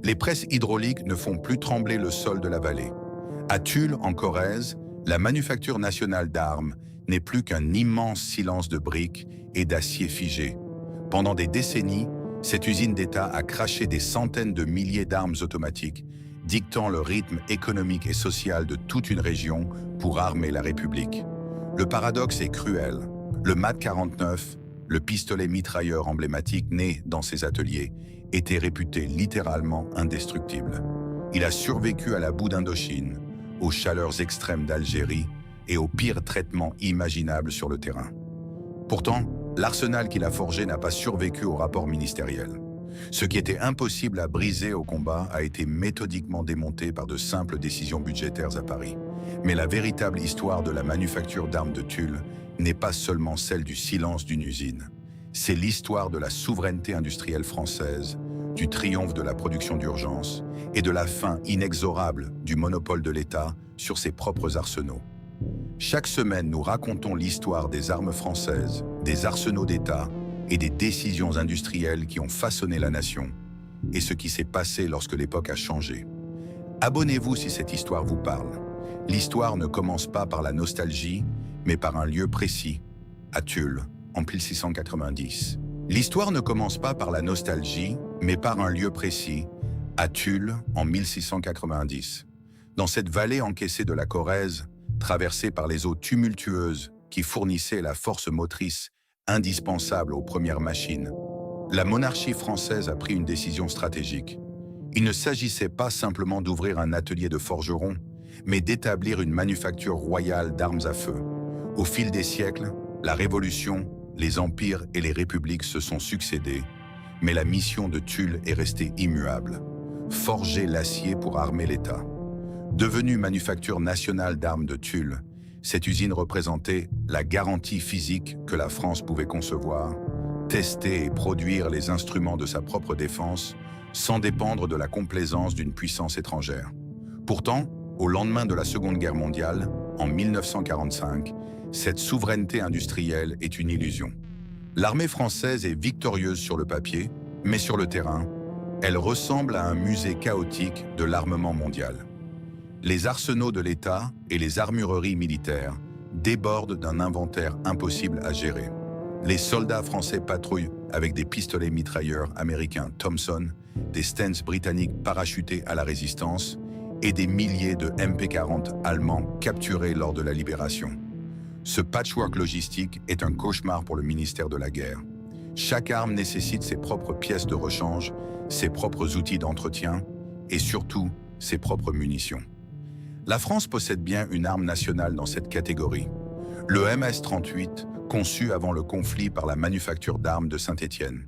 Les presses hydrauliques ne font plus trembler le sol de la vallée. À Tulle, en Corrèze, la manufacture nationale d'armes n'est plus qu'un immense silence de briques et d'acier figé. Pendant des décennies, cette usine d'État a craché des centaines de milliers d'armes automatiques, dictant le rythme économique et social de toute une région pour armer la République. Le paradoxe est cruel. Le MAT 49, le pistolet mitrailleur emblématique né dans ces ateliers, était réputé littéralement indestructible. Il a survécu à la boue d'Indochine, aux chaleurs extrêmes d'Algérie et aux pires traitements imaginables sur le terrain. Pourtant, l'arsenal qu'il a forgé n'a pas survécu au rapport ministériel. Ce qui était impossible à briser au combat a été méthodiquement démonté par de simples décisions budgétaires à Paris. Mais la véritable histoire de la manufacture d'armes de Tulle n'est pas seulement celle du silence d'une usine. C'est l'histoire de la souveraineté industrielle française, du triomphe de la production d'urgence et de la fin inexorable du monopole de l'État sur ses propres arsenaux. Chaque semaine, nous racontons l'histoire des armes françaises, des arsenaux d'État et des décisions industrielles qui ont façonné la nation, et ce qui s'est passé lorsque l'époque a changé. Abonnez-vous si cette histoire vous parle. L'histoire ne commence pas par la nostalgie, mais par un lieu précis, à Tulle, en 1690. L'histoire ne commence pas par la nostalgie, mais par un lieu précis, à Tulle, en 1690. Dans cette vallée encaissée de la Corrèze, traversée par les eaux tumultueuses qui fournissaient la force motrice indispensable aux premières machines, la monarchie française a pris une décision stratégique. Il ne s'agissait pas simplement d'ouvrir un atelier de forgeron, mais d'établir une manufacture royale d'armes à feu. Au fil des siècles, la Révolution, les empires et les républiques se sont succédés, mais la mission de Tulle est restée immuable. Forger l'acier pour armer l'État. Devenue manufacture nationale d'armes de Tulle, cette usine représentait la garantie physique que la France pouvait concevoir, tester et produire les instruments de sa propre défense sans dépendre de la complaisance d'une puissance étrangère. Pourtant, au lendemain de la Seconde Guerre mondiale, en 1945, cette souveraineté industrielle est une illusion. L'armée française est victorieuse sur le papier, mais sur le terrain, elle ressemble à un musée chaotique de l'armement mondial. Les arsenaux de l'État et les armureries militaires débordent d'un inventaire impossible à gérer. Les soldats français patrouillent avec des pistolets mitrailleurs américains Thompson, des Stenz britanniques parachutés à la résistance et des milliers de MP-40 allemands capturés lors de la libération. Ce patchwork logistique est un cauchemar pour le ministère de la Guerre. Chaque arme nécessite ses propres pièces de rechange, ses propres outils d'entretien et surtout ses propres munitions. La France possède bien une arme nationale dans cette catégorie. Le MS-38, conçu avant le conflit par la manufacture d'armes de Saint-Étienne.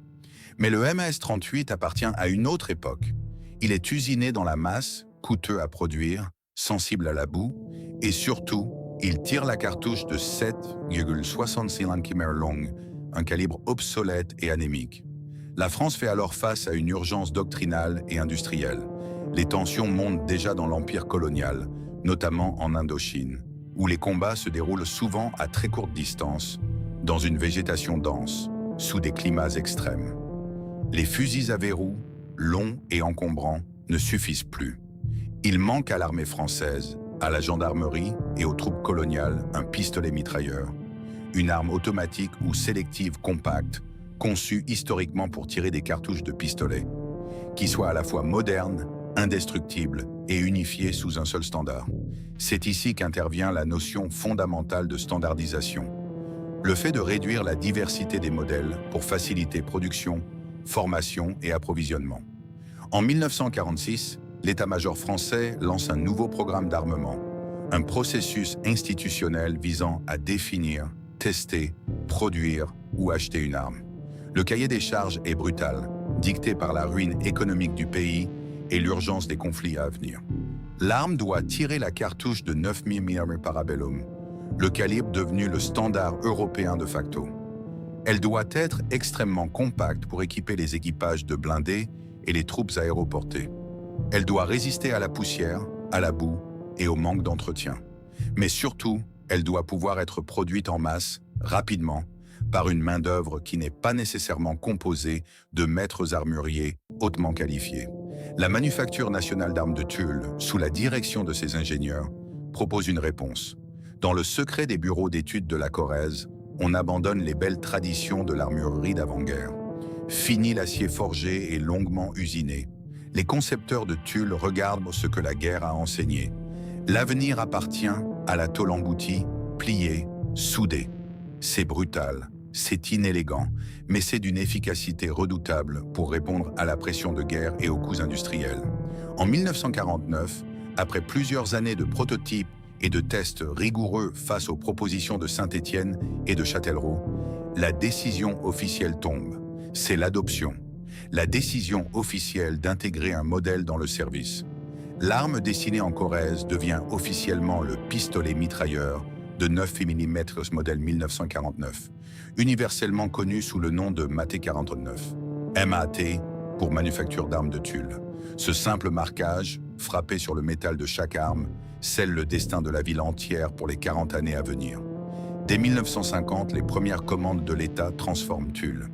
Mais le MS-38 appartient à une autre époque. Il est usiné dans la masse, coûteux à produire, sensible à la boue, et surtout, il tire la cartouche de 7,66 cm longue, un calibre obsolète et anémique. La France fait alors face à une urgence doctrinale et industrielle. Les tensions montent déjà dans l'empire colonial, notamment en Indochine, où les combats se déroulent souvent à très courte distance, dans une végétation dense, sous des climats extrêmes. Les fusils à verrou, longs et encombrants, ne suffisent plus. Il manque à l'armée française, à la gendarmerie et aux troupes coloniales un pistolet mitrailleur, une arme automatique ou sélective compacte, conçue historiquement pour tirer des cartouches de pistolet, qui soit à la fois moderne, indestructible et unifiée sous un seul standard. C'est ici qu'intervient la notion fondamentale de standardisation. Le fait de réduire la diversité des modèles pour faciliter production, formation et approvisionnement. En 1946, l'état-major français lance un nouveau programme d'armement, un processus institutionnel visant à définir, tester, produire ou acheter une arme. Le cahier des charges est brutal, dicté par la ruine économique du pays et l'urgence des conflits à venir. L'arme doit tirer la cartouche de 9000 mm Parabellum, le calibre devenu le standard européen de facto. Elle doit être extrêmement compacte pour équiper les équipages de blindés et les troupes aéroportées. Elle doit résister à la poussière, à la boue et au manque d'entretien. Mais surtout, elle doit pouvoir être produite en masse, rapidement, par une main-d'œuvre qui n'est pas nécessairement composée de maîtres armuriers hautement qualifiés. La Manufacture nationale d'armes de Tulle, sous la direction de ses ingénieurs, propose une réponse. Dans le secret des bureaux d'études de la Corrèze, on abandonne les belles traditions de l'armurerie d'avant-guerre. Fini l'acier forgé et longuement usiné. Les concepteurs de Tulle regardent ce que la guerre a enseigné. L'avenir appartient à la tôle engloutie, pliée, soudée. C'est brutal, c'est inélégant, mais c'est d'une efficacité redoutable pour répondre à la pression de guerre et aux coûts industriels. En 1949, après plusieurs années de prototypes et de tests rigoureux face aux propositions de Saint-Étienne et de Châtellerault, la décision officielle tombe. C'est l'adoption. La décision officielle d'intégrer un modèle dans le service. L'arme dessinée en Corrèze devient officiellement le pistolet mitrailleur de 9 mm modèle 1949, universellement connu sous le nom de MAT-49. MAT pour Manufacture d'armes de Tulle. Ce simple marquage, frappé sur le métal de chaque arme, scelle le destin de la ville entière pour les 40 années à venir. Dès 1950, les premières commandes de l'État transforment Tulle.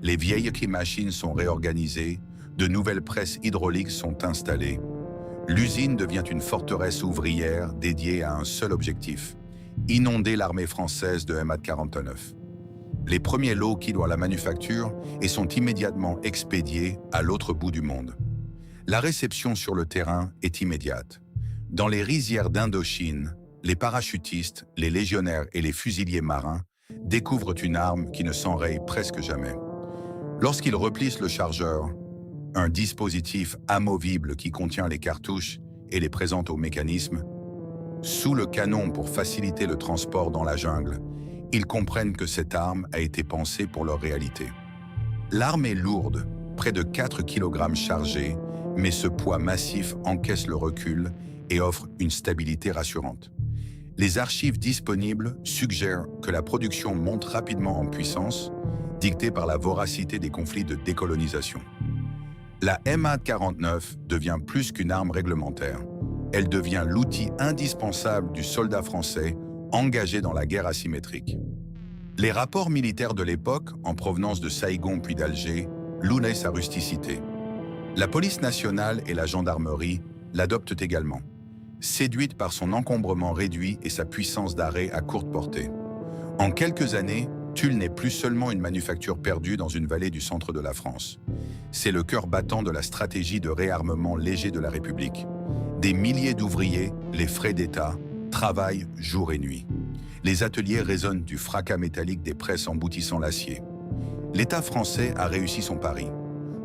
Les vieilles machines sont réorganisées, de nouvelles presses hydrauliques sont installées. L'usine devient une forteresse ouvrière dédiée à un seul objectif, inonder l'armée française de MAT-49. Les premiers lots quittent la manufacture et sont immédiatement expédiés à l'autre bout du monde. La réception sur le terrain est immédiate. Dans les rizières d'Indochine, les parachutistes, les légionnaires et les fusiliers marins découvrent une arme qui ne s'enraye presque jamais. Lorsqu'ils replissent le chargeur, un dispositif amovible qui contient les cartouches et les présente au mécanisme, sous le canon pour faciliter le transport dans la jungle, ils comprennent que cette arme a été pensée pour leur réalité. L'arme est lourde, près de 4 kg chargée, mais ce poids massif encaisse le recul et offre une stabilité rassurante. Les archives disponibles suggèrent que la production monte rapidement en puissance, dictée par la voracité des conflits de décolonisation. La MAT-49 devient plus qu'une arme réglementaire. Elle devient l'outil indispensable du soldat français engagé dans la guerre asymétrique. Les rapports militaires de l'époque, en provenance de Saïgon puis d'Alger, louaient sa rusticité. La police nationale et la gendarmerie l'adoptent également, séduites par son encombrement réduit et sa puissance d'arrêt à courte portée. En quelques années, Tulle n'est plus seulement une manufacture perdue dans une vallée du centre de la France. C'est le cœur battant de la stratégie de réarmement léger de la République. Des milliers d'ouvriers, les frais d'État, travaillent jour et nuit. Les ateliers résonnent du fracas métallique des presses emboutissant l'acier. L'État français a réussi son pari.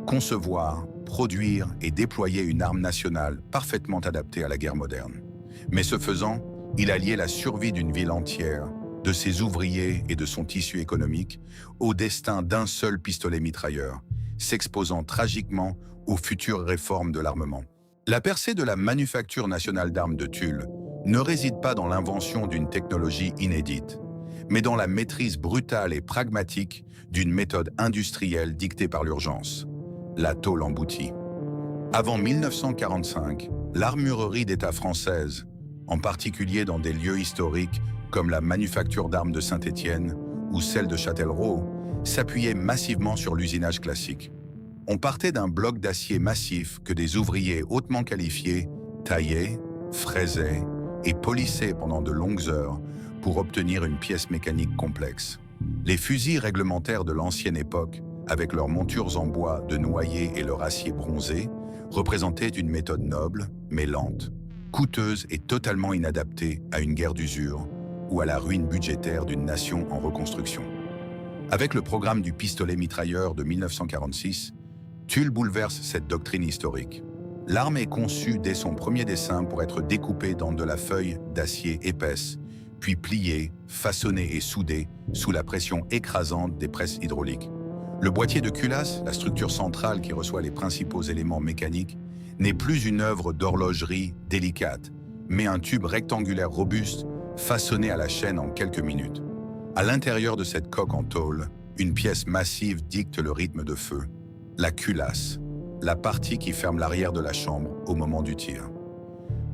Concevoir, produire et déployer une arme nationale parfaitement adaptée à la guerre moderne. Mais ce faisant, il a lié la survie d'une ville entière, de ses ouvriers et de son tissu économique, au destin d'un seul pistolet mitrailleur, s'exposant tragiquement aux futures réformes de l'armement. La percée de la Manufacture nationale d'armes de Tulle ne réside pas dans l'invention d'une technologie inédite, mais dans la maîtrise brutale et pragmatique d'une méthode industrielle dictée par l'urgence, la tôle emboutie. Avant 1945, l'armurerie d'État française, en particulier dans des lieux historiques comme la Manufacture d'armes de Saint-Étienne ou celle de Châtellerault, s'appuyait massivement sur l'usinage classique. On partait d'un bloc d'acier massif que des ouvriers hautement qualifiés taillaient, fraisaient et polissaient pendant de longues heures pour obtenir une pièce mécanique complexe. Les fusils réglementaires de l'ancienne époque, avec leurs montures en bois de noyer et leur acier bronzé, représentaient une méthode noble, mais lente, coûteuse et totalement inadaptée à une guerre d'usure ou à la ruine budgétaire d'une nation en reconstruction. Avec le programme du pistolet mitrailleur de 1946, Tulle bouleverse cette doctrine historique. L'arme est conçue dès son premier dessin pour être découpée dans de la feuille d'acier épaisse, puis pliée, façonnée et soudée sous la pression écrasante des presses hydrauliques. Le boîtier de culasse, la structure centrale qui reçoit les principaux éléments mécaniques, n'est plus une œuvre d'horlogerie délicate, mais un tube rectangulaire robuste, façonné à la chaîne en quelques minutes. À l'intérieur de cette coque en tôle, une pièce massive dicte le rythme de feu, la culasse, la partie qui ferme l'arrière de la chambre au moment du tir.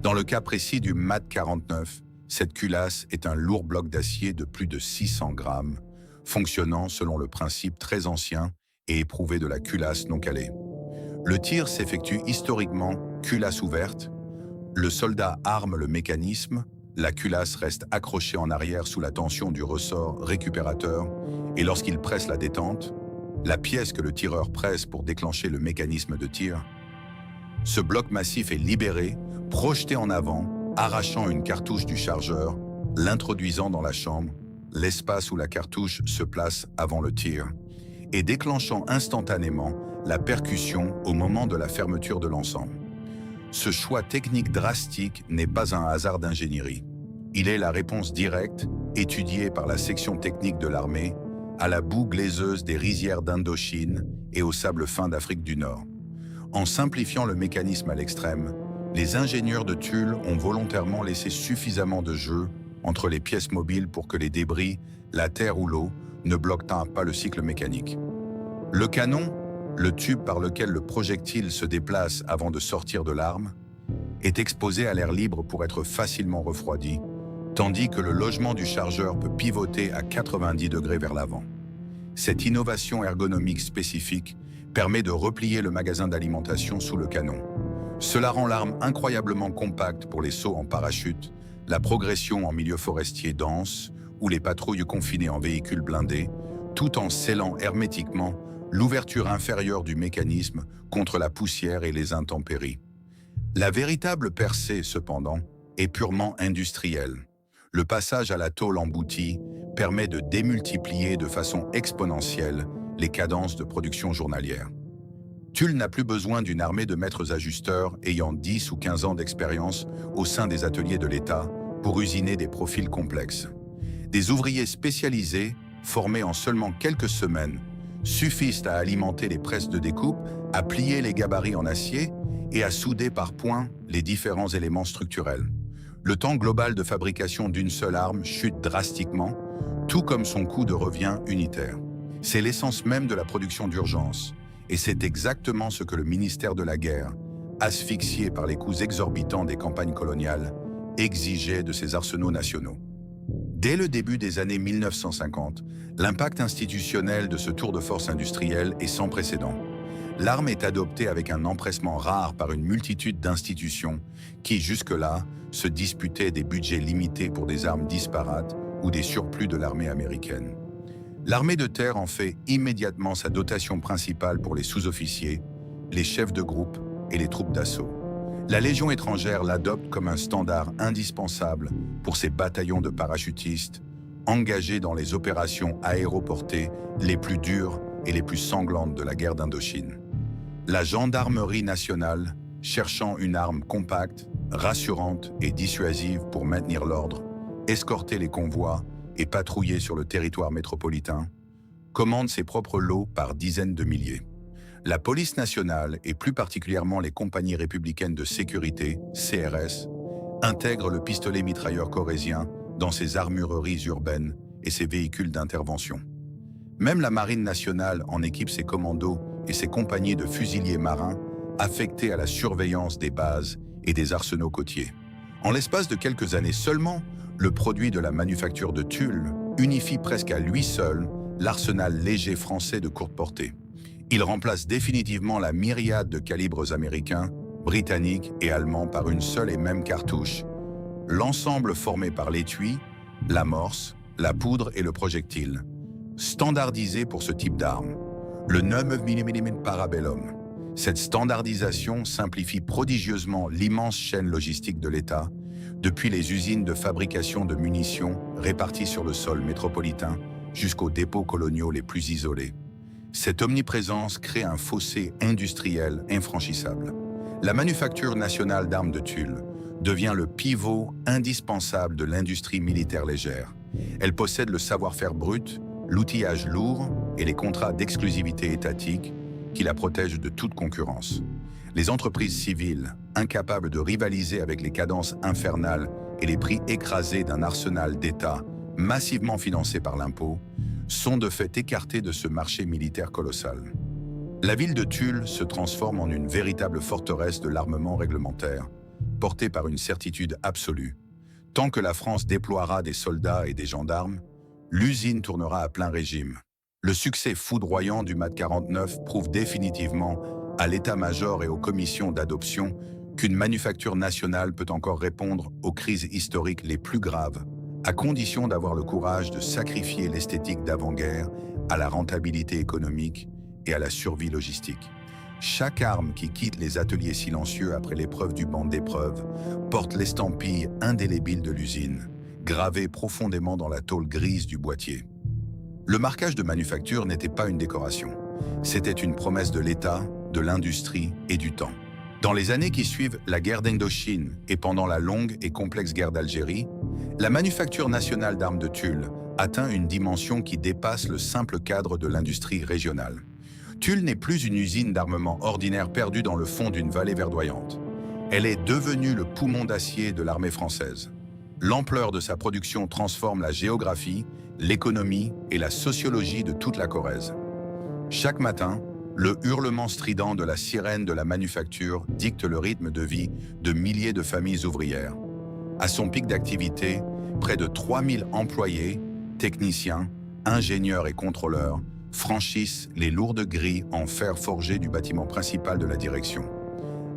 Dans le cas précis du MAT-49, cette culasse est un lourd bloc d'acier de plus de 600 grammes, fonctionnant selon le principe très ancien et éprouvé de la culasse non calée. Le tir s'effectue historiquement culasse ouverte, le soldat arme le mécanisme, la culasse reste accrochée en arrière sous la tension du ressort récupérateur et lorsqu'il presse la détente, la pièce que le tireur presse pour déclencher le mécanisme de tir, ce bloc massif est libéré, projeté en avant, arrachant une cartouche du chargeur, l'introduisant dans la chambre, l'espace où la cartouche se place avant le tir, et déclenchant instantanément la percussion au moment de la fermeture de l'ensemble. Ce choix technique drastique n'est pas un hasard d'ingénierie. Il est la réponse directe, étudiée par la section technique de l'armée, à la boue glaiseuse des rizières d'Indochine et au sable fin d'Afrique du Nord. En simplifiant le mécanisme à l'extrême, les ingénieurs de Tulle ont volontairement laissé suffisamment de jeu entre les pièces mobiles pour que les débris, la terre ou l'eau, ne bloquent pas le cycle mécanique. Le canon, le tube par lequel le projectile se déplace avant de sortir de l'arme, est exposé à l'air libre pour être facilement refroidi, tandis que le logement du chargeur peut pivoter à 90 degrés vers l'avant. Cette innovation ergonomique spécifique permet de replier le magasin d'alimentation sous le canon. Cela rend l'arme incroyablement compacte pour les sauts en parachute, la progression en milieu forestier dense ou les patrouilles confinées en véhicules blindés, tout en scellant hermétiquement l'ouverture inférieure du mécanisme contre la poussière et les intempéries. La véritable percée, cependant, est purement industrielle. Le passage à la tôle emboutie permet de démultiplier de façon exponentielle les cadences de production journalière. Tulle n'a plus besoin d'une armée de maîtres ajusteurs ayant 10 ou 15 ans d'expérience au sein des ateliers de l'État pour usiner des profils complexes. Des ouvriers spécialisés, formés en seulement quelques semaines, suffisent à alimenter les presses de découpe, à plier les gabarits en acier et à souder par points les différents éléments structurels. Le temps global de fabrication d'une seule arme chute drastiquement, tout comme son coût de revient unitaire. C'est l'essence même de la production d'urgence, et c'est exactement ce que le ministère de la Guerre, asphyxié par les coûts exorbitants des campagnes coloniales, exigeait de ses arsenaux nationaux. Dès le début des années 1950, l'impact institutionnel de ce tour de force industriel est sans précédent. L'arme est adoptée avec un empressement rare par une multitude d'institutions qui, jusque-là, se disputaient des budgets limités pour des armes disparates ou des surplus de l'armée américaine. L'armée de terre en fait immédiatement sa dotation principale pour les sous-officiers, les chefs de groupe et les troupes d'assaut. La Légion étrangère l'adopte comme un standard indispensable pour ses bataillons de parachutistes, engagés dans les opérations aéroportées les plus dures et les plus sanglantes de la guerre d'Indochine. La gendarmerie nationale, cherchant une arme compacte, rassurante et dissuasive pour maintenir l'ordre, escorter les convois et patrouiller sur le territoire métropolitain, commande ses propres lots par dizaines de milliers. La police nationale, et plus particulièrement les compagnies républicaines de sécurité, CRS, intègrent le pistolet mitrailleur corrézien dans ses armureries urbaines et ses véhicules d'intervention. Même la Marine nationale en équipe ses commandos et ses compagnies de fusiliers marins affectés à la surveillance des bases et des arsenaux côtiers. En l'espace de quelques années seulement, le produit de la manufacture de Tulle unifie presque à lui seul l'arsenal léger français de courte portée. Il remplace définitivement la myriade de calibres américains, britanniques et allemands par une seule et même cartouche, l'ensemble formé par l'étui, l'amorce, la poudre et le projectile, standardisé pour ce type d'arme, le 9 mm Parabellum. Cette standardisation simplifie prodigieusement l'immense chaîne logistique de l'État, depuis les usines de fabrication de munitions réparties sur le sol métropolitain jusqu'aux dépôts coloniaux les plus isolés. Cette omniprésence crée un fossé industriel infranchissable. La manufacture nationale d'armes de Tulle devient le pivot indispensable de l'industrie militaire légère. Elle possède le savoir-faire brut, l'outillage lourd et les contrats d'exclusivité étatique qui la protègent de toute concurrence. Les entreprises civiles, incapables de rivaliser avec les cadences infernales et les prix écrasés d'un arsenal d'État massivement financé par l'impôt, sont de fait écartées de ce marché militaire colossal. La ville de Tulle se transforme en une véritable forteresse de l'armement réglementaire, portée par une certitude absolue. Tant que la France déploiera des soldats et des gendarmes, l'usine tournera à plein régime. Le succès foudroyant du MAD 49 prouve définitivement à l'état-major et aux commissions d'adoption qu'une manufacture nationale peut encore répondre aux crises historiques les plus graves, à condition d'avoir le courage de sacrifier l'esthétique d'avant-guerre à la rentabilité économique et à la survie logistique. Chaque arme qui quitte les ateliers silencieux après l'épreuve du banc d'épreuve porte l'estampille indélébile de l'usine, gravée profondément dans la tôle grise du boîtier. Le marquage de manufacture n'était pas une décoration. C'était une promesse de l'État, de l'industrie et du temps. Dans les années qui suivent la guerre d'Indochine et pendant la longue et complexe guerre d'Algérie, la manufacture nationale d'armes de Tulle atteint une dimension qui dépasse le simple cadre de l'industrie régionale. Tulle n'est plus une usine d'armement ordinaire perdue dans le fond d'une vallée verdoyante. Elle est devenue le poumon d'acier de l'armée française. L'ampleur de sa production transforme la géographie, l'économie et la sociologie de toute la Corrèze. Chaque matin, le hurlement strident de la sirène de la manufacture dicte le rythme de vie de milliers de familles ouvrières. À son pic d'activité, près de 3000 employés, techniciens, ingénieurs et contrôleurs franchissent les lourdes grilles en fer forgé du bâtiment principal de la direction.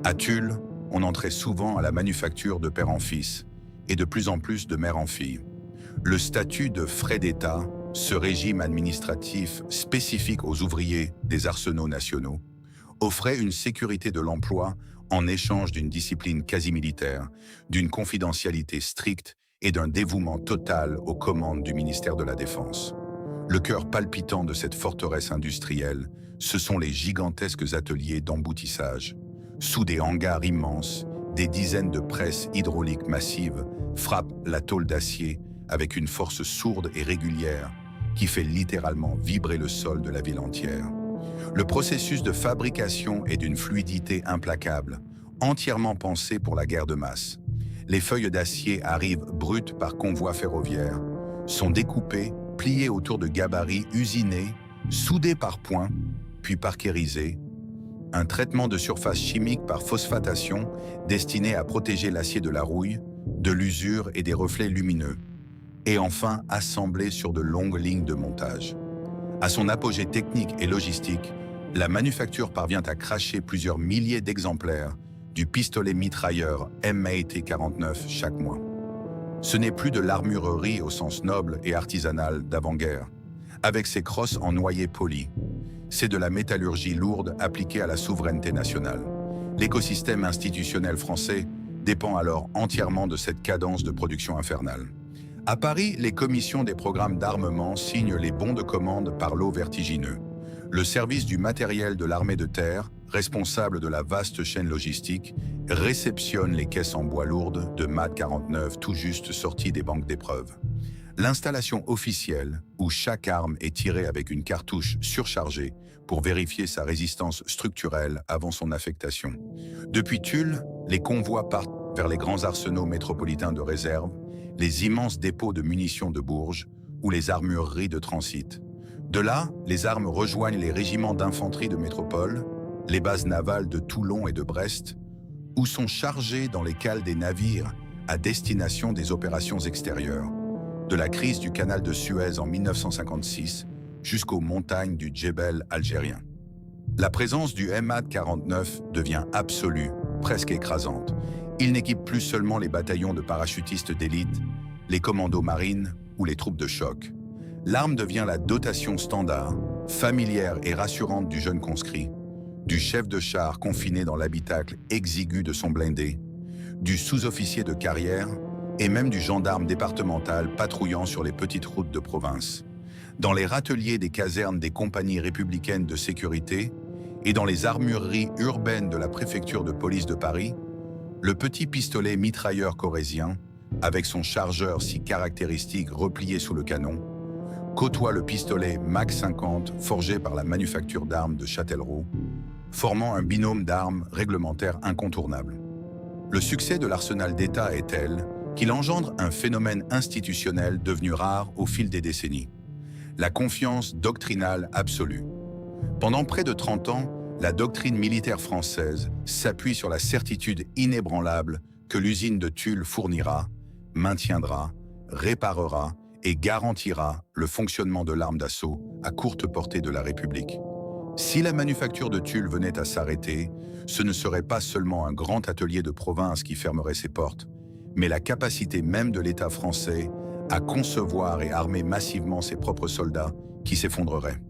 À Tulle, on entrait souvent à la manufacture de père en fils et de plus en plus de mère en fille. Le statut de frais d'État, ce régime administratif spécifique aux ouvriers des arsenaux nationaux, offrait une sécurité de l'emploi en échange d'une discipline quasi militaire, d'une confidentialité stricte et d'un dévouement total aux commandes du ministère de la Défense. Le cœur palpitant de cette forteresse industrielle, ce sont les gigantesques ateliers d'emboutissage. Sous des hangars immenses, des dizaines de presses hydrauliques massives frappent la tôle d'acier avec une force sourde et régulière qui fait littéralement vibrer le sol de la ville entière. Le processus de fabrication est d'une fluidité implacable, entièrement pensé pour la guerre de masse. Les feuilles d'acier arrivent brutes par convoi ferroviaire, sont découpées, pliées autour de gabarits usinés, soudées par points, puis parkérisées. Un traitement de surface chimique par phosphatation destiné à protéger l'acier de la rouille, de l'usure et des reflets lumineux, et enfin assemblé sur de longues lignes de montage. À son apogée technique et logistique, la manufacture parvient à cracher plusieurs milliers d'exemplaires du pistolet mitrailleur MAT-49 chaque mois. Ce n'est plus de l'armurerie au sens noble et artisanal d'avant-guerre, avec ses crosses en noyer poli. C'est de la métallurgie lourde appliquée à la souveraineté nationale. L'écosystème institutionnel français dépend alors entièrement de cette cadence de production infernale. À Paris, les commissions des programmes d'armement signent les bons de commande par lots vertigineux. Le service du matériel de l'armée de terre, responsable de la vaste chaîne logistique, réceptionne les caisses en bois lourdes de MAD 49 tout juste sorties des banques d'épreuves. L'installation officielle, où chaque arme est tirée avec une cartouche surchargée pour vérifier sa résistance structurelle avant son affectation. Depuis Tulle, les convois partent vers les grands arsenaux métropolitains de réserve, les immenses dépôts de munitions de Bourges ou les armureries de transit. De là, les armes rejoignent les régiments d'infanterie de métropole, les bases navales de Toulon et de Brest, ou sont chargées dans les cales des navires à destination des opérations extérieures, de la crise du canal de Suez en 1956 jusqu'aux montagnes du Djebel algérien. La présence du MAD 49 devient absolue, presque écrasante. Il n'équipe plus seulement les bataillons de parachutistes d'élite, les commandos marines ou les troupes de choc. L'arme devient la dotation standard, familière et rassurante du jeune conscrit, du chef de char confiné dans l'habitacle exigu de son blindé, du sous-officier de carrière et même du gendarme départemental patrouillant sur les petites routes de province. Dans les râteliers des casernes des compagnies républicaines de sécurité et dans les armureries urbaines de la préfecture de police de Paris, le petit pistolet mitrailleur corrézien, avec son chargeur si caractéristique replié sous le canon, côtoie le pistolet Mac 50 forgé par la manufacture d'armes de Châtellerault, formant un binôme d'armes réglementaire incontournable. Le succès de l'arsenal d'État est tel qu'il engendre un phénomène institutionnel devenu rare au fil des décennies. La confiance doctrinale absolue. Pendant près de 30 ans, la doctrine militaire française s'appuie sur la certitude inébranlable que l'usine de Tulle fournira, maintiendra, réparera et garantira le fonctionnement de l'arme d'assaut à courte portée de la République. Si la manufacture de Tulle venait à s'arrêter, ce ne serait pas seulement un grand atelier de province qui fermerait ses portes, mais la capacité même de l'État français à concevoir et armer massivement ses propres soldats qui s'effondrerait.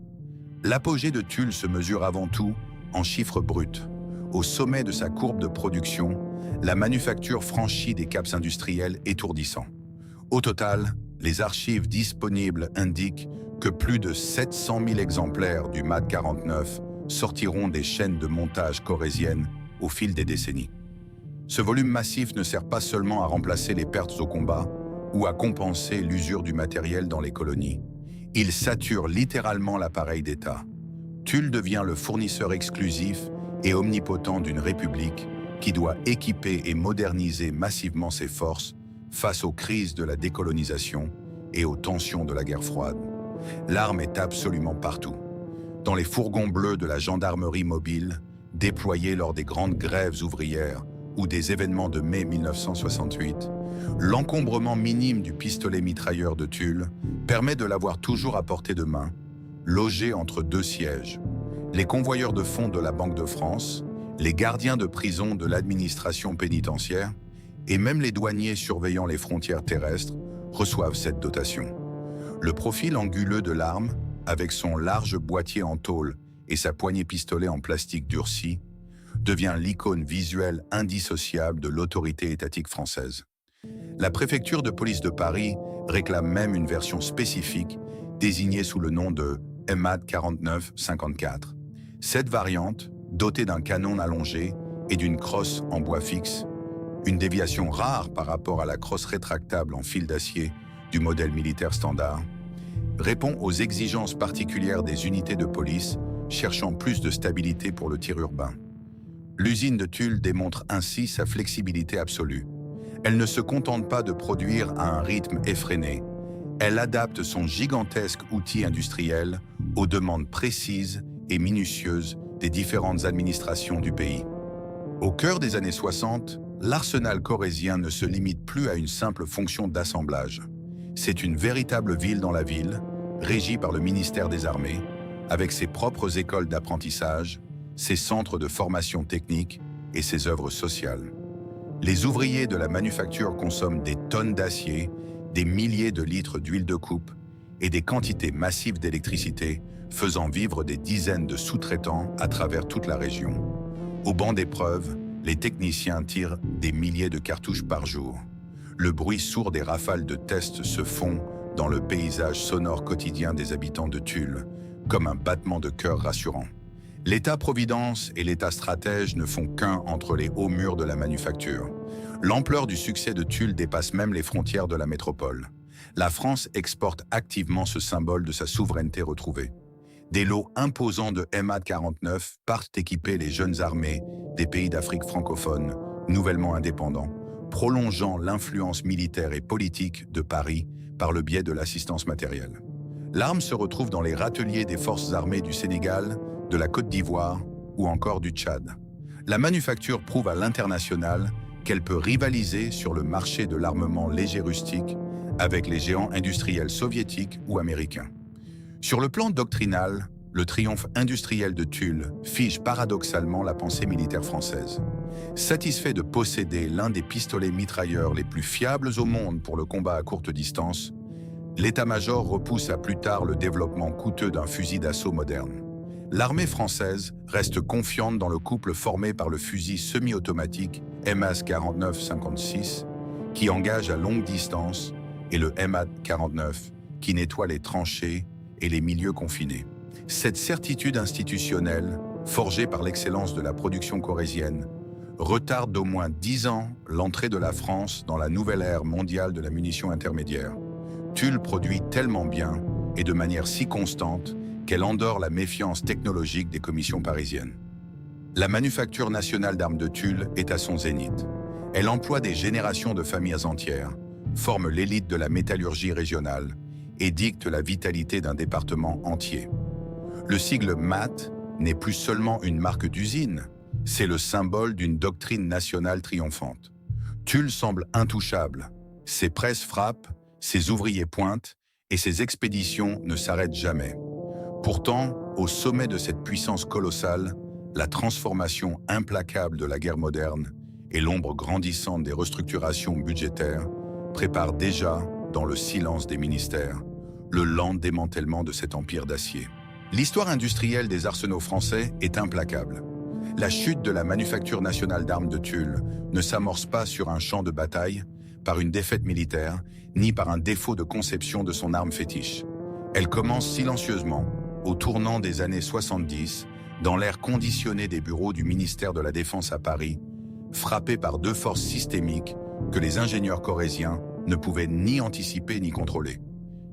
L'apogée de Tulle se mesure avant tout en chiffres bruts. Au sommet de sa courbe de production, la manufacture franchit des caps industriels étourdissants. Au total, les archives disponibles indiquent que plus de 700 000 exemplaires du MAD 49 sortiront des chaînes de montage corréziennes au fil des décennies. Ce volume massif ne sert pas seulement à remplacer les pertes au combat ou à compenser l'usure du matériel dans les colonies. Il sature littéralement l'appareil d'État. Tulle devient le fournisseur exclusif et omnipotent d'une république qui doit équiper et moderniser massivement ses forces face aux crises de la décolonisation et aux tensions de la guerre froide. L'arme est absolument partout. Dans les fourgons bleus de la gendarmerie mobile, déployés lors des grandes grèves ouvrières ou des événements de mai 1968, l'encombrement minime du pistolet mitrailleur de Tulle permet de l'avoir toujours à portée de main, logé entre deux sièges. Les convoyeurs de fonds de la Banque de France, les gardiens de prison de l'administration pénitentiaire et même les douaniers surveillant les frontières terrestres reçoivent cette dotation. Le profil anguleux de l'arme, avec son large boîtier en tôle et sa poignée pistolet en plastique durci, devient l'icône visuelle indissociable de l'autorité étatique française. La préfecture de police de Paris réclame même une version spécifique désignée sous le nom de MAD 49-54. Cette variante, dotée d'un canon allongé et d'une crosse en bois fixe, une déviation rare par rapport à la crosse rétractable en fil d'acier du modèle militaire standard, répond aux exigences particulières des unités de police cherchant plus de stabilité pour le tir urbain. L'usine de Tulle démontre ainsi sa flexibilité absolue. Elle ne se contente pas de produire à un rythme effréné. Elle adapte son gigantesque outil industriel aux demandes précises et minutieuses des différentes administrations du pays. Au cœur des années 60, l'arsenal corrézien ne se limite plus à une simple fonction d'assemblage. C'est une véritable ville dans la ville, régie par le ministère des Armées, avec ses propres écoles d'apprentissage, ses centres de formation technique et ses œuvres sociales. Les ouvriers de la manufacture consomment des tonnes d'acier, des milliers de litres d'huile de coupe et des quantités massives d'électricité, faisant vivre des dizaines de sous-traitants à travers toute la région. Au banc d'épreuve, les techniciens tirent des milliers de cartouches par jour. Le bruit sourd des rafales de tests se fond dans le paysage sonore quotidien des habitants de Tulle, comme un battement de cœur rassurant. L'État-providence et l'État-stratège ne font qu'un entre les hauts murs de la manufacture. L'ampleur du succès de Tulle dépasse même les frontières de la métropole. La France exporte activement ce symbole de sa souveraineté retrouvée. Des lots imposants de MAD 49 partent équiper les jeunes armées des pays d'Afrique francophone, nouvellement indépendants, prolongeant l'influence militaire et politique de Paris par le biais de l'assistance matérielle. L'arme se retrouve dans les râteliers des forces armées du Sénégal, de la Côte d'Ivoire ou encore du Tchad. La manufacture prouve à l'international qu'elle peut rivaliser sur le marché de l'armement léger rustique avec les géants industriels soviétiques ou américains. Sur le plan doctrinal, le triomphe industriel de Tulle fige paradoxalement la pensée militaire française. Satisfait de posséder l'un des pistolets mitrailleurs les plus fiables au monde pour le combat à courte distance, l'état-major repousse à plus tard le développement coûteux d'un fusil d'assaut moderne. L'armée française reste confiante dans le couple formé par le fusil semi-automatique MAS 49-56, qui engage à longue distance, et le MAD 49, qui nettoie les tranchées et les milieux confinés. Cette certitude institutionnelle, forgée par l'excellence de la production corrézienne, retarde d'au moins 10 ans l'entrée de la France dans la nouvelle ère mondiale de la munition intermédiaire. Tulle produit tellement bien et de manière si constante qu'elle endort la méfiance technologique des commissions parisiennes. La manufacture nationale d'armes de Tulle est à son zénith. Elle emploie des générations de familles entières, forme l'élite de la métallurgie régionale et dicte la vitalité d'un département entier. Le sigle MAT n'est plus seulement une marque d'usine, c'est le symbole d'une doctrine nationale triomphante. Tulle semble intouchable. Ses presses frappent, ses ouvriers pointent et ses expéditions ne s'arrêtent jamais. Pourtant, au sommet de cette puissance colossale, la transformation implacable de la guerre moderne et l'ombre grandissante des restructurations budgétaires préparent déjà, dans le silence des ministères, le lent démantèlement de cet empire d'acier. L'histoire industrielle des arsenaux français est implacable. La chute de la manufacture nationale d'armes de Tulle ne s'amorce pas sur un champ de bataille, par une défaite militaire, ni par un défaut de conception de son arme fétiche. Elle commence silencieusement, au tournant des années 70, dans l'air conditionné des bureaux du ministère de la Défense à Paris, frappée par deux forces systémiques que les ingénieurs corréziens ne pouvaient ni anticiper ni contrôler.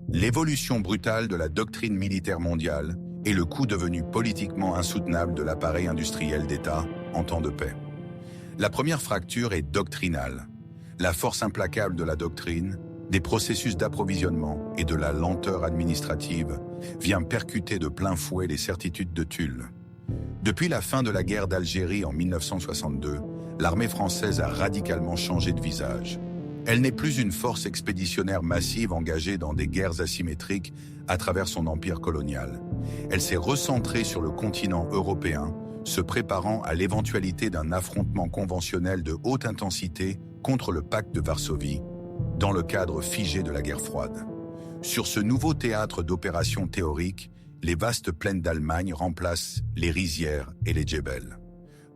L'évolution brutale de la doctrine militaire mondiale et le coût devenu politiquement insoutenable de l'appareil industriel d'État en temps de paix. La première fracture est doctrinale. La force implacable de la doctrine, des processus d'approvisionnement et de la lenteur administrative vient percuter de plein fouet les certitudes de Tulle. Depuis la fin de la guerre d'Algérie en 1962, l'armée française a radicalement changé de visage. Elle n'est plus une force expéditionnaire massive engagée dans des guerres asymétriques à travers son empire colonial. Elle s'est recentrée sur le continent européen, se préparant à l'éventualité d'un affrontement conventionnel de haute intensité contre le pacte de Varsovie, dans le cadre figé de la guerre froide. Sur ce nouveau théâtre d'opérations théoriques, les vastes plaines d'Allemagne remplacent les rizières et les djebels.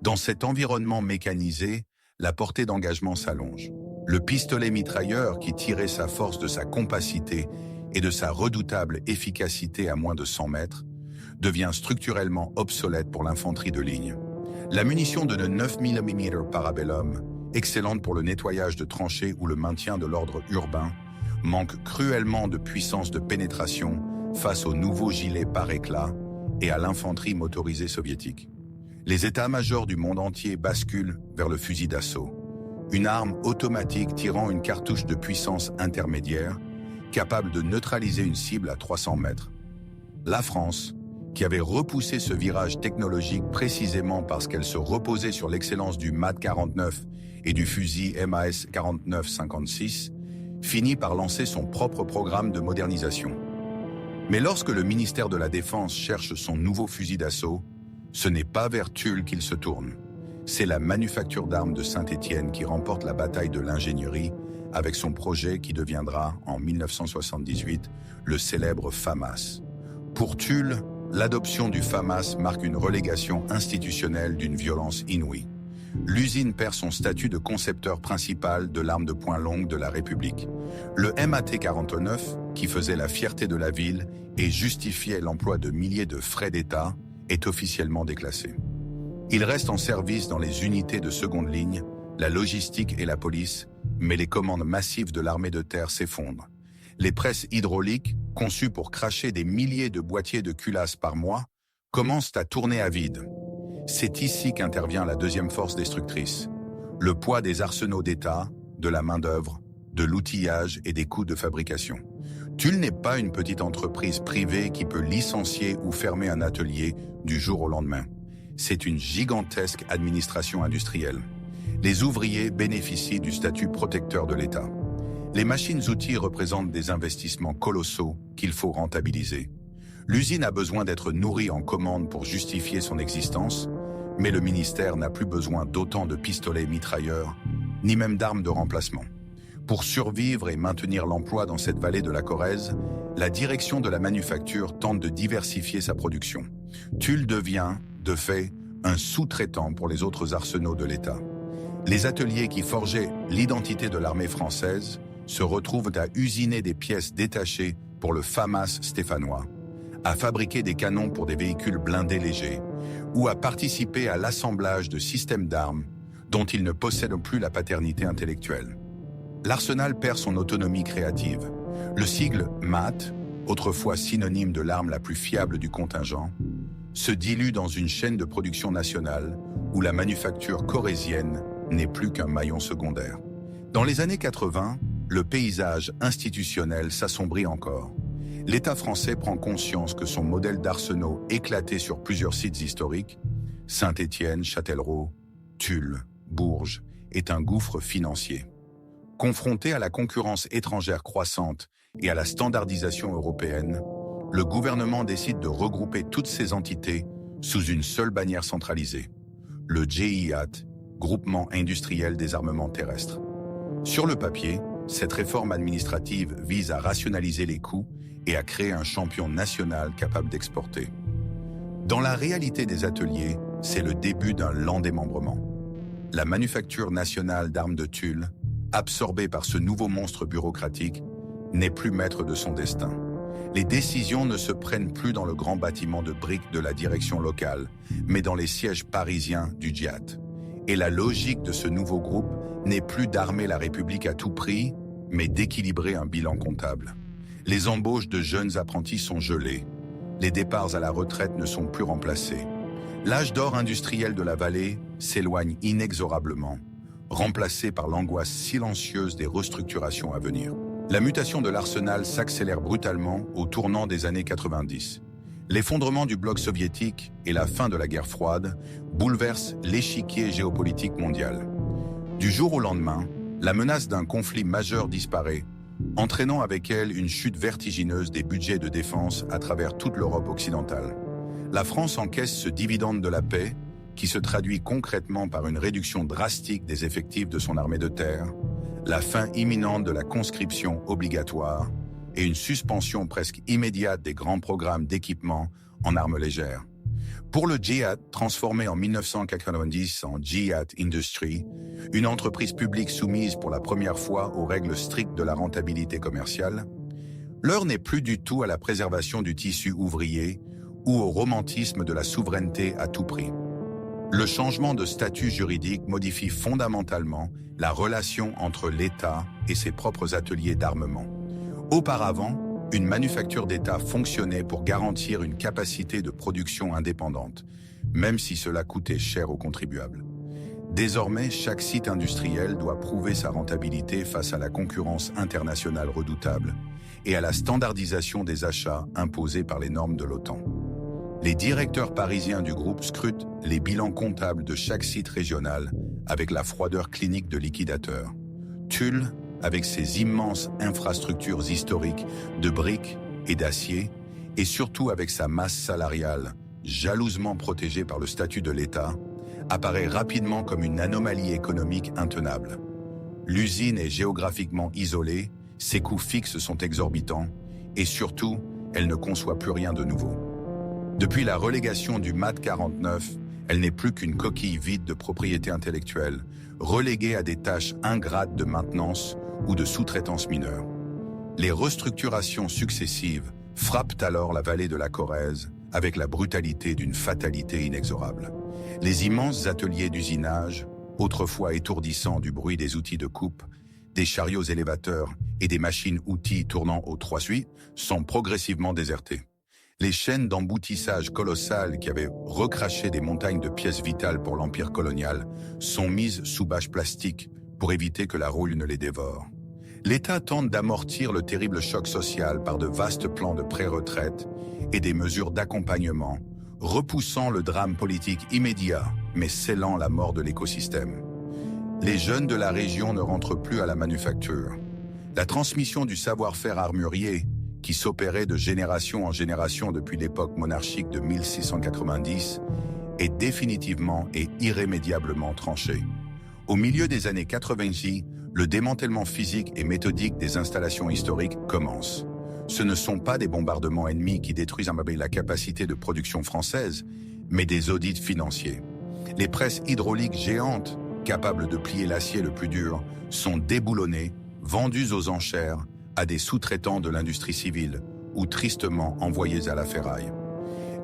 Dans cet environnement mécanisé, la portée d'engagement s'allonge. Le pistolet mitrailleur, qui tirait sa force de sa compacité et de sa redoutable efficacité à moins de 100 mètres, devient structurellement obsolète pour l'infanterie de ligne. La munition de 9 mm Parabellum, excellente pour le nettoyage de tranchées ou le maintien de l'ordre urbain, manque cruellement de puissance de pénétration face aux nouveaux gilets par éclat et à l'infanterie motorisée soviétique. Les états-majors du monde entier basculent vers le fusil d'assaut, une arme automatique tirant une cartouche de puissance intermédiaire, capable de neutraliser une cible à 300 mètres. La France, qui avait repoussé ce virage technologique précisément parce qu'elle se reposait sur l'excellence du MAD-49 et du fusil MAS 49-56, finit par lancer son propre programme de modernisation. Mais lorsque le ministère de la Défense cherche son nouveau fusil d'assaut, ce n'est pas vers Tulle qu'il se tourne. C'est la manufacture d'armes de Saint-Étienne qui remporte la bataille de l'ingénierie avec son projet qui deviendra, en 1978, le célèbre FAMAS. Pour Tulle, l'adoption du FAMAS marque une relégation institutionnelle d'une violence inouïe. L'usine perd son statut de concepteur principal de l'arme de poing longue de la République. Le MAT-49, qui faisait la fierté de la ville et justifiait l'emploi de milliers de frais d'État, est officiellement déclassé. Il reste en service dans les unités de seconde ligne, la logistique et la police, mais les commandes massives de l'armée de terre s'effondrent. Les presses hydrauliques, conçues pour cracher des milliers de boîtiers de culasse par mois, commencent à tourner à vide. C'est ici qu'intervient la deuxième force destructrice. Le poids des arsenaux d'État, de la main-d'œuvre, de l'outillage et des coûts de fabrication. Tulle n'est pas une petite entreprise privée qui peut licencier ou fermer un atelier du jour au lendemain. C'est une gigantesque administration industrielle. Les ouvriers bénéficient du statut protecteur de l'État. Les machines-outils représentent des investissements colossaux qu'il faut rentabiliser. L'usine a besoin d'être nourrie en commande pour justifier son existence, mais le ministère n'a plus besoin d'autant de pistolets mitrailleurs, ni même d'armes de remplacement. Pour survivre et maintenir l'emploi dans cette vallée de la Corrèze, la direction de la manufacture tente de diversifier sa production. Tulle devient, de fait, un sous-traitant pour les autres arsenaux de l'État. Les ateliers qui forgeaient l'identité de l'armée française se retrouvent à usiner des pièces détachées pour le FAMAS stéphanois, à fabriquer des canons pour des véhicules blindés légers, ou à participer à l'assemblage de systèmes d'armes dont ils ne possèdent plus la paternité intellectuelle. L'arsenal perd son autonomie créative. Le sigle MAT, autrefois synonyme de l'arme la plus fiable du contingent, se dilue dans une chaîne de production nationale où la manufacture corrézienne n'est plus qu'un maillon secondaire. Dans les années 80, le paysage institutionnel s'assombrit encore. L'État français prend conscience que son modèle d'arsenaux éclaté sur plusieurs sites historiques, Saint-Étienne, Châtellerault, Tulle, Bourges, est un gouffre financier. Confronté à la concurrence étrangère croissante et à la standardisation européenne, le gouvernement décide de regrouper toutes ces entités sous une seule bannière centralisée, le GIAT, Groupement industriel des armements terrestres. Sur le papier, cette réforme administrative vise à rationaliser les coûts et à créer un champion national capable d'exporter. Dans la réalité des ateliers, c'est le début d'un lent démembrement. La manufacture nationale d'armes de Tulle, absorbée par ce nouveau monstre bureaucratique, n'est plus maître de son destin. Les décisions ne se prennent plus dans le grand bâtiment de briques de la direction locale, mais dans les sièges parisiens du GIAT. Et la logique de ce nouveau groupe n'est plus d'armer la République à tout prix, mais d'équilibrer un bilan comptable. Les embauches de jeunes apprentis sont gelées. Les départs à la retraite ne sont plus remplacés. L'âge d'or industriel de la vallée s'éloigne inexorablement, remplacé par l'angoisse silencieuse des restructurations à venir. La mutation de l'arsenal s'accélère brutalement au tournant des années 90. L'effondrement du bloc soviétique et la fin de la guerre froide bouleversent l'échiquier géopolitique mondial. Du jour au lendemain, la menace d'un conflit majeur disparaît, entraînant avec elle une chute vertigineuse des budgets de défense à travers toute l'Europe occidentale. La France encaisse ce dividende de la paix, qui se traduit concrètement par une réduction drastique des effectifs de son armée de terre, la fin imminente de la conscription obligatoire et une suspension presque immédiate des grands programmes d'équipement en armes légères. Pour le GIAT, transformé en 1990 en GIAT Industry, une entreprise publique soumise pour la première fois aux règles strictes de la rentabilité commerciale, l'heure n'est plus du tout à la préservation du tissu ouvrier ou au romantisme de la souveraineté à tout prix. Le changement de statut juridique modifie fondamentalement la relation entre l'État et ses propres ateliers d'armement. Auparavant, une manufacture d'État fonctionnait pour garantir une capacité de production indépendante, même si cela coûtait cher aux contribuables. Désormais, chaque site industriel doit prouver sa rentabilité face à la concurrence internationale redoutable et à la standardisation des achats imposés par les normes de l'OTAN. Les directeurs parisiens du groupe scrutent les bilans comptables de chaque site régional avec la froideur clinique de liquidateurs. Tulle, avec ses immenses infrastructures historiques de briques et d'acier, et surtout avec sa masse salariale, jalousement protégée par le statut de l'État, apparaît rapidement comme une anomalie économique intenable. L'usine est géographiquement isolée, ses coûts fixes sont exorbitants, et surtout, elle ne conçoit plus rien de nouveau. Depuis la relégation du MAT 49, elle n'est plus qu'une coquille vide de propriété intellectuelle, reléguée à des tâches ingrates de maintenance ou de sous-traitance mineure. Les restructurations successives frappent alors la vallée de la Corrèze avec la brutalité d'une fatalité inexorable. Les immenses ateliers d'usinage, autrefois étourdissants du bruit des outils de coupe, des chariots élévateurs et des machines-outils tournant aux 3 suies, sont progressivement désertés. Les chaînes d'emboutissage colossales qui avaient recraché des montagnes de pièces vitales pour l'empire colonial sont mises sous bâche plastique pour éviter que la rouille ne les dévore. L'État tente d'amortir le terrible choc social par de vastes plans de pré-retraite et des mesures d'accompagnement, repoussant le drame politique immédiat, mais scellant la mort de l'écosystème. Les jeunes de la région ne rentrent plus à la manufacture. La transmission du savoir-faire armurier, qui s'opérait de génération en génération depuis l'époque monarchique de 1690, est définitivement et irrémédiablement tranchée. Au milieu des années 90, le démantèlement physique et méthodique des installations historiques commence. Ce ne sont pas des bombardements ennemis qui détruisent la capacité de production française, mais des audits financiers. Les presses hydrauliques géantes, capables de plier l'acier le plus dur, sont déboulonnées, vendues aux enchères, à des sous-traitants de l'industrie civile ou tristement envoyés à la ferraille.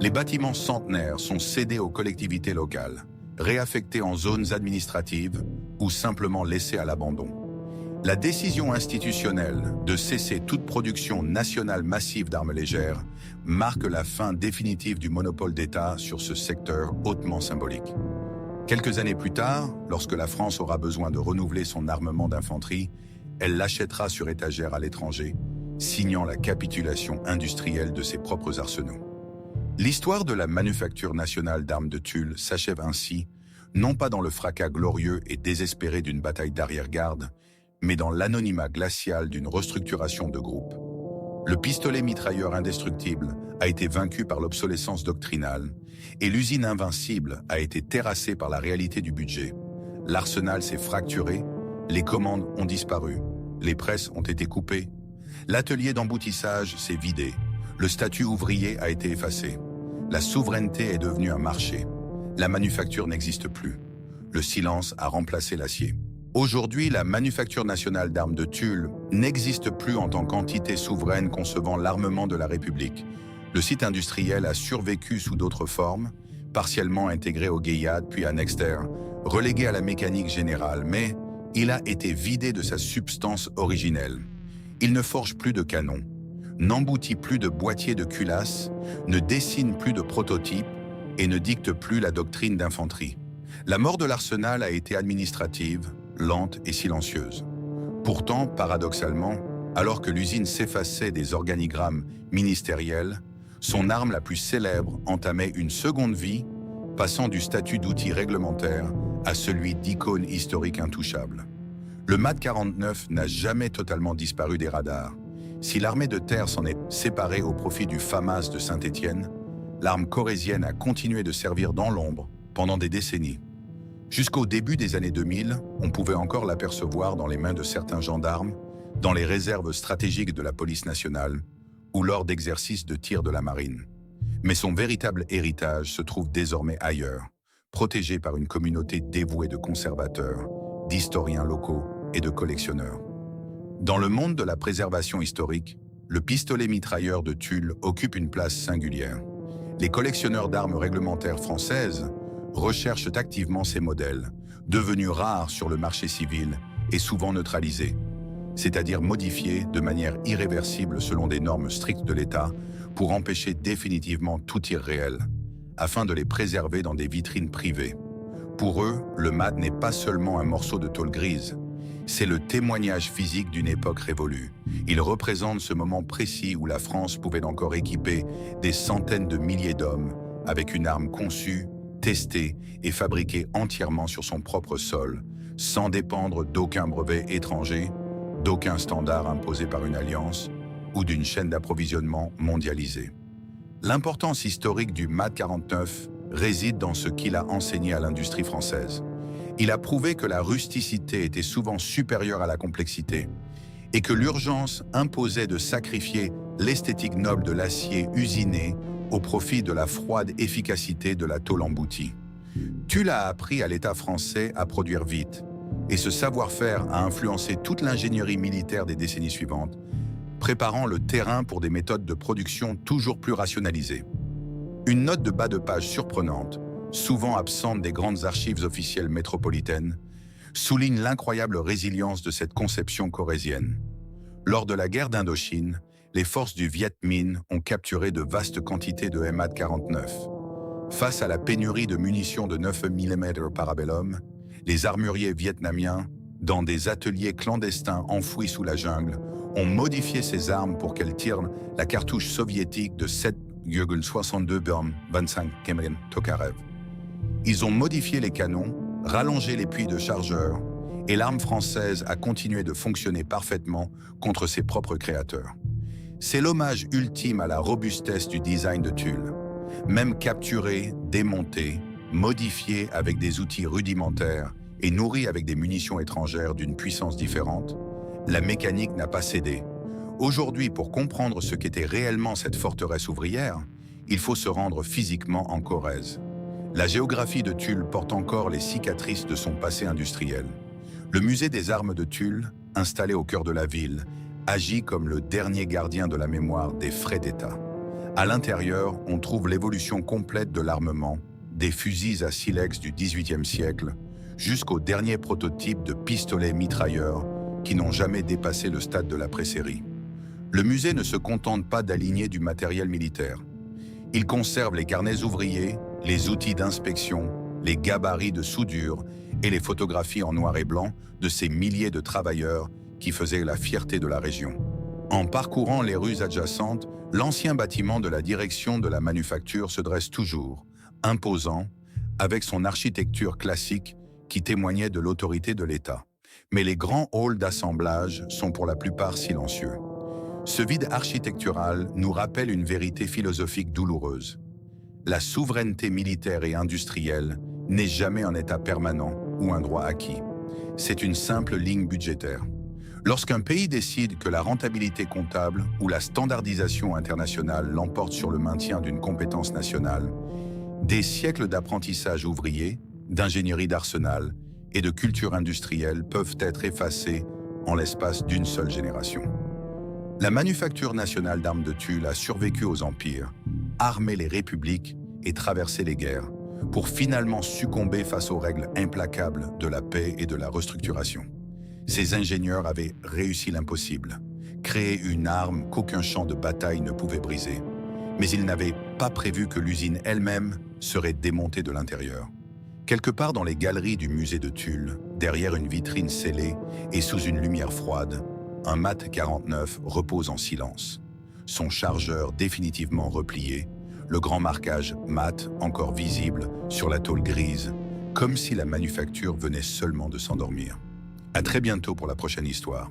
Les bâtiments centenaires sont cédés aux collectivités locales, réaffectés en zones administratives ou simplement laissés à l'abandon. La décision institutionnelle de cesser toute production nationale massive d'armes légères marque la fin définitive du monopole d'État sur ce secteur hautement symbolique. Quelques années plus tard, lorsque la France aura besoin de renouveler son armement d'infanterie, elle l'achètera sur étagère à l'étranger, signant la capitulation industrielle de ses propres arsenaux. L'histoire de la manufacture nationale d'armes de Tulle s'achève ainsi, non pas dans le fracas glorieux et désespéré d'une bataille d'arrière-garde, mais dans l'anonymat glacial d'une restructuration de groupe. Le pistolet mitrailleur indestructible a été vaincu par l'obsolescence doctrinale et l'usine invincible a été terrassée par la réalité du budget. L'arsenal s'est fracturé, les commandes ont disparu, les presses ont été coupées, l'atelier d'emboutissage s'est vidé, le statut ouvrier a été effacé, la souveraineté est devenue un marché, la manufacture n'existe plus, le silence a remplacé l'acier. Aujourd'hui, la Manufacture nationale d'armes de Tulle n'existe plus en tant qu'entité souveraine concevant l'armement de la République. Le site industriel a survécu sous d'autres formes, partiellement intégré au Guéiade puis à Nexter, relégué à la mécanique générale, mais il a été vidé de sa substance originelle. Il ne forge plus de canons, n'emboutit plus de boîtiers de culasse, ne dessine plus de prototypes et ne dicte plus la doctrine d'infanterie. La mort de l'arsenal a été administrative, lente et silencieuse. Pourtant, paradoxalement, alors que l'usine s'effaçait des organigrammes ministériels, son arme la plus célèbre entamait une seconde vie, passant du statut d'outil réglementaire à celui d'icône historique intouchable. Le MAD 49 n'a jamais totalement disparu des radars. Si l'armée de terre s'en est séparée au profit du FAMAS de Saint-Étienne, l'arme corésienne a continué de servir dans l'ombre pendant des décennies. Jusqu'au début des années 2000, on pouvait encore l'apercevoir dans les mains de certains gendarmes, dans les réserves stratégiques de la police nationale ou lors d'exercices de tir de la marine. Mais son véritable héritage se trouve désormais ailleurs, protégé par une communauté dévouée de conservateurs, d'historiens locaux et de collectionneurs. Dans le monde de la préservation historique, le pistolet mitrailleur de Tulle occupe une place singulière. Les collectionneurs d'armes réglementaires françaises recherchent activement ces modèles, devenus rares sur le marché civil et souvent neutralisés, c'est-à-dire modifiés de manière irréversible selon des normes strictes de l'État pour empêcher définitivement tout tir réel, afin de les préserver dans des vitrines privées. Pour eux, le MAD n'est pas seulement un morceau de tôle grise, c'est le témoignage physique d'une époque révolue. Il représente ce moment précis où la France pouvait encore équiper des centaines de milliers d'hommes avec une arme conçue, testée et fabriquée entièrement sur son propre sol, sans dépendre d'aucun brevet étranger, d'aucun standard imposé par une alliance ou d'une chaîne d'approvisionnement mondialisée. L'importance historique du MAD 49 réside dans ce qu'il a enseigné à l'industrie française. Il a prouvé que la rusticité était souvent supérieure à la complexité et que l'urgence imposait de sacrifier l'esthétique noble de l'acier usiné au profit de la froide efficacité de la tôle emboutie. Tulle a appris à l'État français à produire vite, et ce savoir-faire a influencé toute l'ingénierie militaire des décennies suivantes, préparant le terrain pour des méthodes de production toujours plus rationalisées. Une note de bas de page surprenante, souvent absente des grandes archives officielles métropolitaines, souligne l'incroyable résilience de cette conception corésienne. Lors de la guerre d'Indochine, les forces du Viet Minh ont capturé de vastes quantités de MAD 49. Face à la pénurie de munitions de 9 mm Parabellum, les armuriers vietnamiens, dans des ateliers clandestins enfouis sous la jungle, ont modifié ces armes pour qu'elles tirent la cartouche soviétique de 7,62 Burm 25 mm Tokarev. Ils ont modifié les canons, rallongé les puits de chargeurs, et l'arme française a continué de fonctionner parfaitement contre ses propres créateurs. C'est l'hommage ultime à la robustesse du design de Tulle. Même capturé, démonté, modifié avec des outils rudimentaires et nourri avec des munitions étrangères d'une puissance différente, la mécanique n'a pas cédé. Aujourd'hui, pour comprendre ce qu'était réellement cette forteresse ouvrière, il faut se rendre physiquement en Corrèze. La géographie de Tulle porte encore les cicatrices de son passé industriel. Le musée des armes de Tulle, installé au cœur de la ville, agit comme le dernier gardien de la mémoire des frais d'État. À l'intérieur, on trouve l'évolution complète de l'armement, des fusils à silex du XVIIIe siècle, jusqu'aux derniers prototypes de pistolets mitrailleurs qui n'ont jamais dépassé le stade de la pré-série. Le musée ne se contente pas d'aligner du matériel militaire. Il conserve les carnets ouvriers, les outils d'inspection, les gabarits de soudure et les photographies en noir et blanc de ces milliers de travailleurs qui faisaient la fierté de la région. En parcourant les rues adjacentes, l'ancien bâtiment de la direction de la manufacture se dresse toujours, imposant, avec son architecture classique qui témoignait de l'autorité de l'État. Mais les grands halls d'assemblage sont pour la plupart silencieux. Ce vide architectural nous rappelle une vérité philosophique douloureuse. La souveraineté militaire et industrielle n'est jamais un état permanent ou un droit acquis. C'est une simple ligne budgétaire. Lorsqu'un pays décide que la rentabilité comptable ou la standardisation internationale l'emporte sur le maintien d'une compétence nationale, des siècles d'apprentissage ouvrier, d'ingénierie d'arsenal et de culture industrielle peuvent être effacés en l'espace d'une seule génération. La manufacture nationale d'armes de Tulle a survécu aux empires, armé les républiques et traversé les guerres, pour finalement succomber face aux règles implacables de la paix et de la restructuration. Ces ingénieurs avaient réussi l'impossible, créer une arme qu'aucun champ de bataille ne pouvait briser. Mais ils n'avaient pas prévu que l'usine elle-même serait démontée de l'intérieur. Quelque part dans les galeries du musée de Tulle, derrière une vitrine scellée et sous une lumière froide, un MAT 49 repose en silence. Son chargeur définitivement replié, le grand marquage MAT encore visible sur la tôle grise, comme si la manufacture venait seulement de s'endormir. À très bientôt pour la prochaine histoire.